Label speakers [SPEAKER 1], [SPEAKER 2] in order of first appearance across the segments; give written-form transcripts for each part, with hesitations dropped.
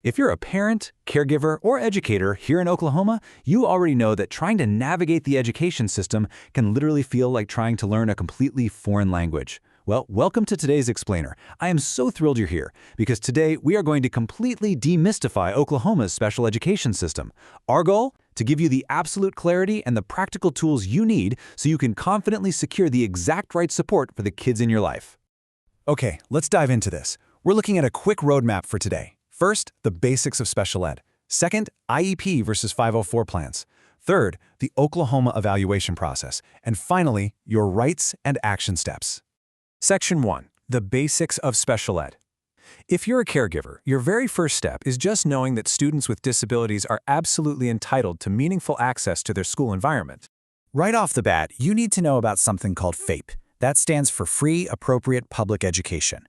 [SPEAKER 1] If you're a parent, caregiver, or educator here in Oklahoma, you already know that trying to navigate the education system can literally feel like trying to learn a completely foreign language. Well, welcome to today's Explainer. I am so thrilled you're here, because today we are going to completely demystify Oklahoma's special education system. Our goal? To give you the absolute clarity and the practical tools you need so you can confidently secure the exact right support for the kids in your life.
[SPEAKER 2] Okay, let's dive into this. We're looking at a quick roadmap for today. First, the basics of special ed. Second, IEP versus 504 plans. Third, the Oklahoma evaluation process. And finally, your rights and action steps. Section 1. The basics of special ed. If you're a caregiver, your very first step is just knowing that students with disabilities are absolutely entitled to meaningful access to their school environment. Right off the bat, you need to know about something called FAPE. That stands for Free Appropriate Public Education.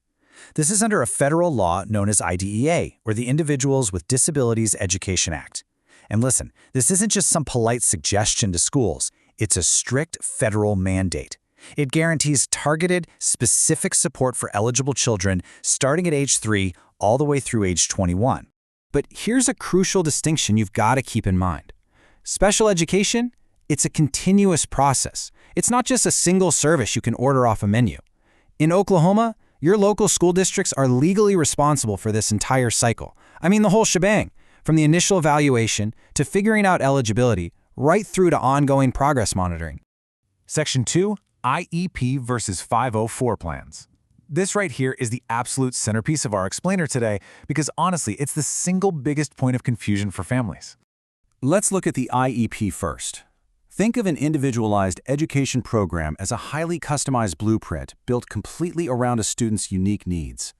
[SPEAKER 2] This is under a federal law known as IDEA, or the Individuals with Disabilities Education Act. And listen, this isn't just some polite suggestion to schools. It's a strict federal mandate. It guarantees targeted, specific support for eligible children starting at age 3 all the way through age 21. But here's a crucial distinction you've got to keep in mind. Special education, it's a continuous process. It's not just a single service you can order off a menu. In Oklahoma, your local school districts are legally responsible for this entire cycle. I mean the whole shebang, from the initial evaluation to figuring out eligibility, right through to ongoing progress monitoring. Section 2. IEP versus 504 plans. This right here is the absolute centerpiece of our explainer today because honestly, it's the single biggest point of confusion for families. Let's look at the IEP first. Think of an individualized education program as a highly customized blueprint built completely around a student's unique needs.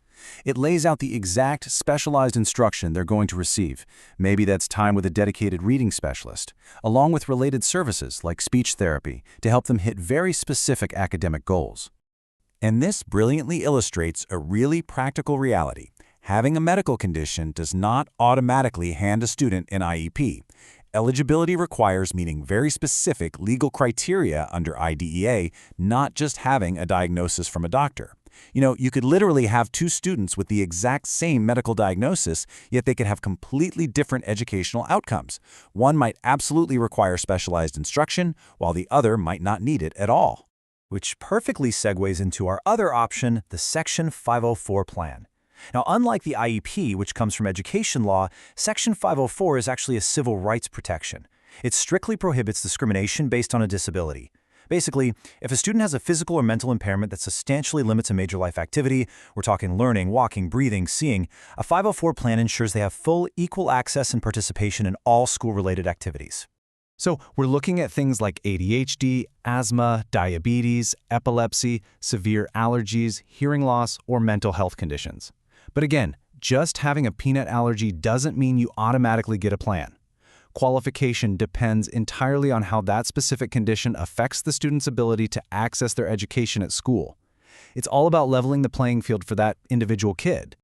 [SPEAKER 2] It lays out the exact specialized instruction they're going to receive. Maybe that's time with a dedicated reading specialist, along with related services like speech therapy to help them hit very specific academic goals. And this brilliantly illustrates a really practical reality. Having a medical condition does not automatically hand a student an IEP. Eligibility requires meeting very specific legal criteria under IDEA, not just having a diagnosis from a doctor. You know, you could literally have two students with the exact same medical diagnosis, yet they could have completely different educational outcomes. One might absolutely require specialized instruction, while the other might not need it at all. Which perfectly segues into our other option, the Section 504 plan. Now, unlike the IEP, which comes from education law, Section 504 is actually a civil rights protection. It strictly prohibits discrimination based on a disability. Basically, if a student has a physical or mental impairment that substantially limits a major life activity, we're talking learning, walking, breathing, seeing, a 504 plan ensures they have full, equal access and participation in all school-related activities. So we're looking at things like ADHD, asthma, diabetes, epilepsy, severe allergies, hearing loss, or mental health conditions. But again, just having a peanut allergy doesn't mean you automatically get a plan. Qualification depends entirely on how that specific condition affects the student's ability to access their education at school. It's all about leveling the playing field for that individual kid.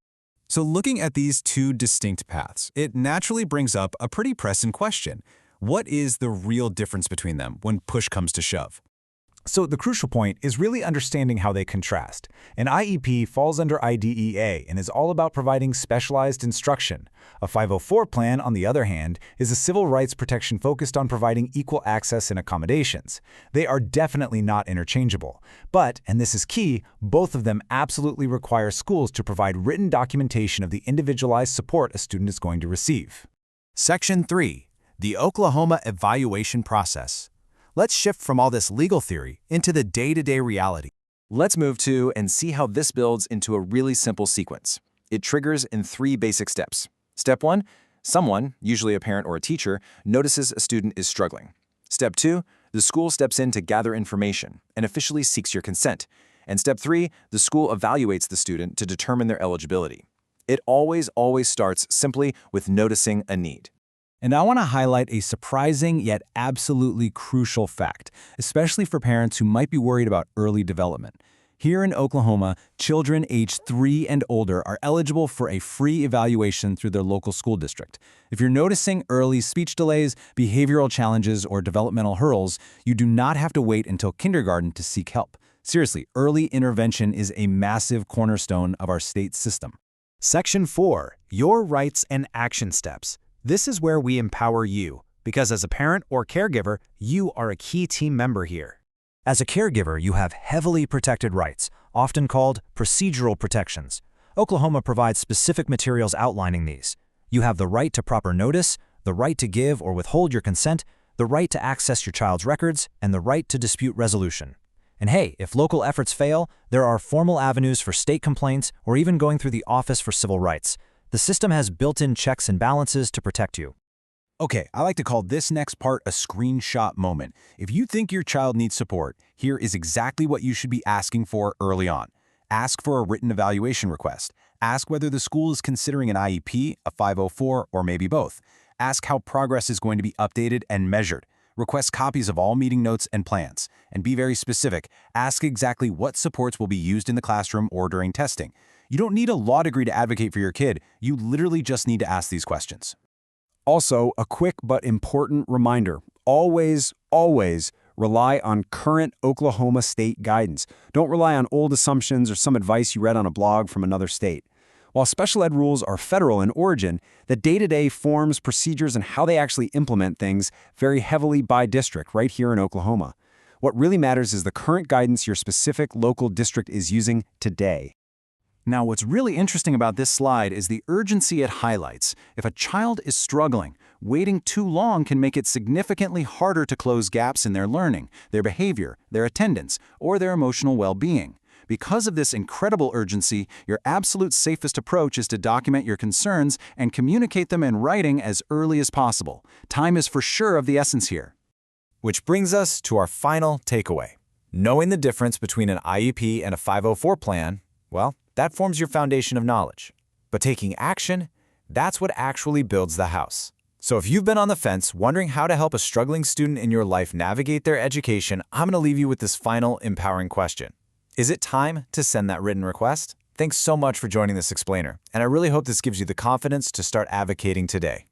[SPEAKER 2] So looking at these two distinct paths, it naturally brings up a pretty pressing question. What is the real difference between them when push comes to shove? So the crucial point is really understanding how they contrast. An IEP falls under IDEA and is all about providing specialized instruction. A 504 plan, on the other hand, is a civil rights protection focused on providing equal access and accommodations. They are definitely not interchangeable. But, and this is key, both of them absolutely require schools to provide written documentation of the individualized support a student is going to receive. Section 3. The Oklahoma evaluation process. Let's shift from all this legal theory into the day-to-day reality. Let's move to and see how this builds into a really simple sequence. It triggers in 3 basic steps. Step 1, someone, usually a parent or a teacher, notices a student is struggling. Step 2, the school steps in to gather information and officially seeks your consent. And step 3, the school evaluates the student to determine their eligibility. It always starts simply with noticing a need. And I want to highlight a surprising yet absolutely crucial fact, especially for parents who might be worried about early development. Here in Oklahoma, children aged 3 and older are eligible for a free evaluation through their local school district. If you're noticing early speech delays, behavioral challenges, or developmental hurdles, you do not have to wait until kindergarten to seek help. Seriously, early intervention is a massive cornerstone of our state system. Section 4. Your Rights and Action Steps. This is where we empower you, because as a parent or caregiver, you are a key team member here. As a caregiver, you have heavily protected rights, often called procedural protections. Oklahoma provides specific materials outlining these. You have the right to proper notice, the right to give or withhold your consent, the right to access your child's records, and the right to dispute resolution. And hey, if local efforts fail, there are formal avenues for state complaints or even going through the Office for Civil Rights. The system has built-in checks and balances to protect you.
[SPEAKER 1] Okay, I like to call this next part a screenshot moment. If you think your child needs support, here is exactly what you should be asking for early on. Ask for a written evaluation request. Ask whether the school is considering an IEP, a 504, or maybe both. Ask how progress is going to be updated and measured. Request copies of all meeting notes and plans. And be very specific. Ask exactly what supports will be used in the classroom or during testing. You don't need a law degree to advocate for your kid. You literally just need to ask these questions.
[SPEAKER 2] Also, a quick but important reminder, always rely on current Oklahoma state guidance. Don't rely on old assumptions or some advice you read on a blog from another state. While special ed rules are federal in origin, the day-to-day forms, procedures, and how they actually implement things vary heavily by district right here in Oklahoma. What really matters is the current guidance your specific local district is using today.
[SPEAKER 1] Now, what's really interesting about this slide is the urgency it highlights. If a child is struggling, waiting too long can make it significantly harder to close gaps in their learning, their behavior, their attendance, or their emotional well-being. Because of this incredible urgency, your absolute safest approach is to document your concerns and communicate them in writing as early as possible. Time is for sure of the essence here.
[SPEAKER 2] Which brings us to our final takeaway. Knowing the difference between an IEP and a 504 plan, well, that forms your foundation of knowledge. But taking action, that's what actually builds the house. So if you've been on the fence wondering how to help a struggling student in your life navigate their education, I'm going to leave you with this final empowering question. Is it time to send that written request? Thanks so much for joining this explainer, and I really hope this gives you the confidence to start advocating today.